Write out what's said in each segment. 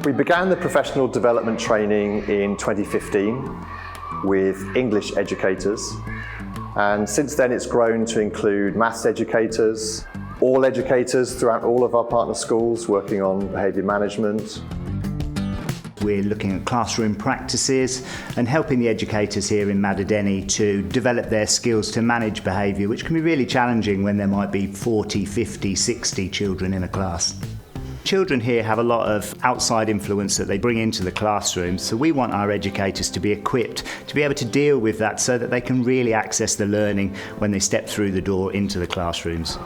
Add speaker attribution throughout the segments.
Speaker 1: We began the professional development training in 2015 with English educators, and since then it's grown to include maths educators, all educators throughout all of our partner schools working on behaviour management.
Speaker 2: We're looking at classroom practices and helping the educators here in Madideni to develop their skills to manage behaviour, which can be really challenging when there might be 40, 50, 60 children in a class. Children here have a lot of outside influence that they bring into the classroom, so we want our educators to be equipped to be able to deal with that so that they can really access the learning when they step through the door into the classrooms.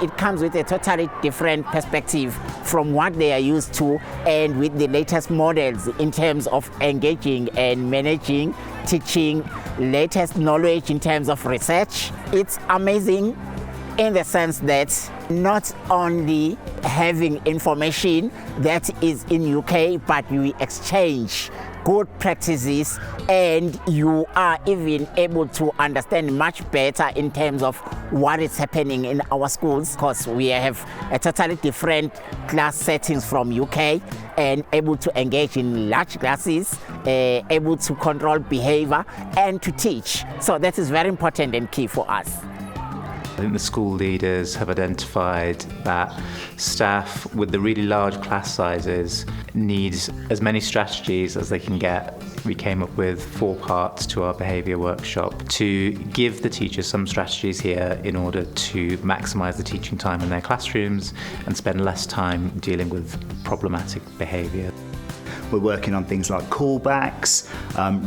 Speaker 3: It comes with a totally different perspective from what they are used to, and with the latest models in terms of engaging and managing, teaching, latest knowledge in terms of research. It's amazing in the sense that not only having information that is in UK, but we exchange good practices, and you are even able to understand much better in terms of what is happening in our schools, because we have a totally different class settings from UK, and able to engage in large classes, able to control behavior and to teach. So that is very important and key for us.
Speaker 4: I think the school leaders have identified that staff with the really large class sizes need as many strategies as they can get. We came up with 4 parts to our behaviour workshop to give the teachers some strategies here in order to maximise the teaching time in their classrooms and spend less time dealing with problematic behaviour.
Speaker 2: We're working on things like callbacks,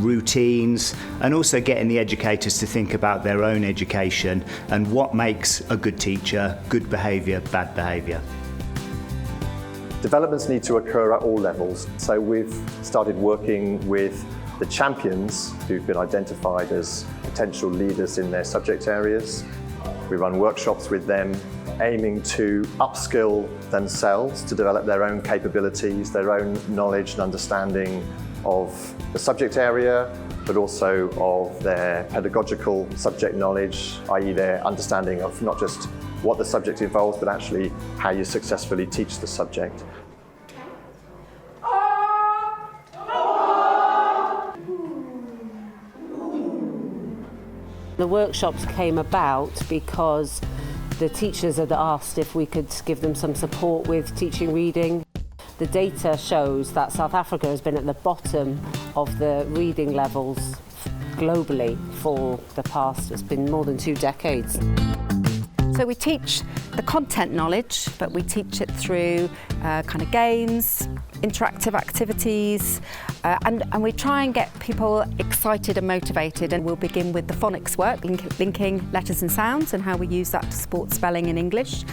Speaker 2: routines, and also getting the educators to think about their own education and what makes a good teacher, good behaviour, bad behaviour.
Speaker 1: Developments need to occur at all levels, so we've started working with the champions who've been identified as potential leaders in their subject areas. We run workshops with them, aiming to upskill themselves to develop their own capabilities, their own knowledge and understanding of the subject area, but also of their pedagogical subject knowledge, i.e. their understanding of not just what the subject involves, but actually how you successfully teach the subject.
Speaker 5: The workshops came about because the teachers had asked if we could give them some support with teaching reading. The data shows that South Africa has been at the bottom of the reading levels globally for the past, it's been more than 2 decades.
Speaker 6: So we teach the content knowledge, but we teach it through kind of games, interactive activities, and we try and get people excited and motivated. And we'll begin with the phonics work, linking letters and sounds and how we use that to support spelling in English.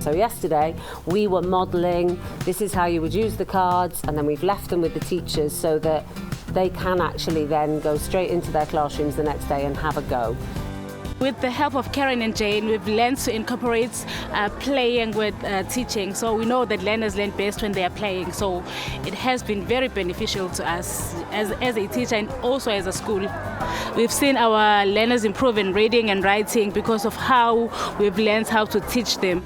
Speaker 5: So yesterday we were modelling, this is how you would use the cards, and then we've left them with the teachers so that they can actually then go straight into their classrooms the next day and have a go.
Speaker 7: With the help of Karen and Jane, we've learned to incorporate playing with teaching. So we know that learners learn best when they are playing. So it has been very beneficial to us as a teacher and also as a school. We've seen our learners improve in reading and writing because of how we've learned how to teach them.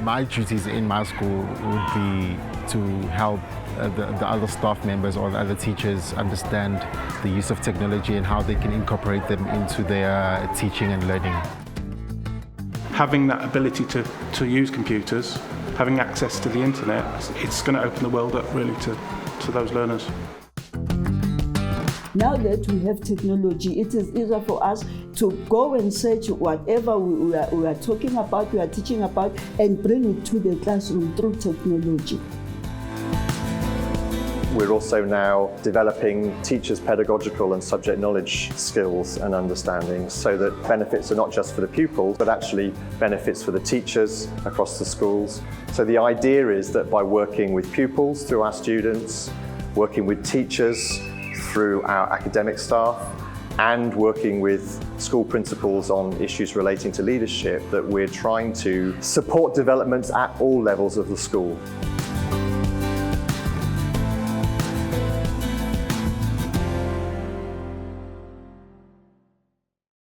Speaker 8: My duties in my school would be to help the other staff members or the other teachers understand the use of technology and how they can incorporate them into their teaching and learning.
Speaker 9: Having that ability to use computers, having access to the internet, it's going to open the world up really to those learners.
Speaker 10: Now that we have technology, it is easier for us to go and search whatever we are talking about, we are teaching about, and bring it to the classroom through technology.
Speaker 1: We're also now developing teachers' pedagogical and subject knowledge skills and understanding so that benefits are not just for the pupils, but actually benefits for the teachers across the schools. So the idea is that by working with pupils through our students, working with teachers through our academic staff, and working with school principals on issues relating to leadership, that we're trying to support developments at all levels of the school.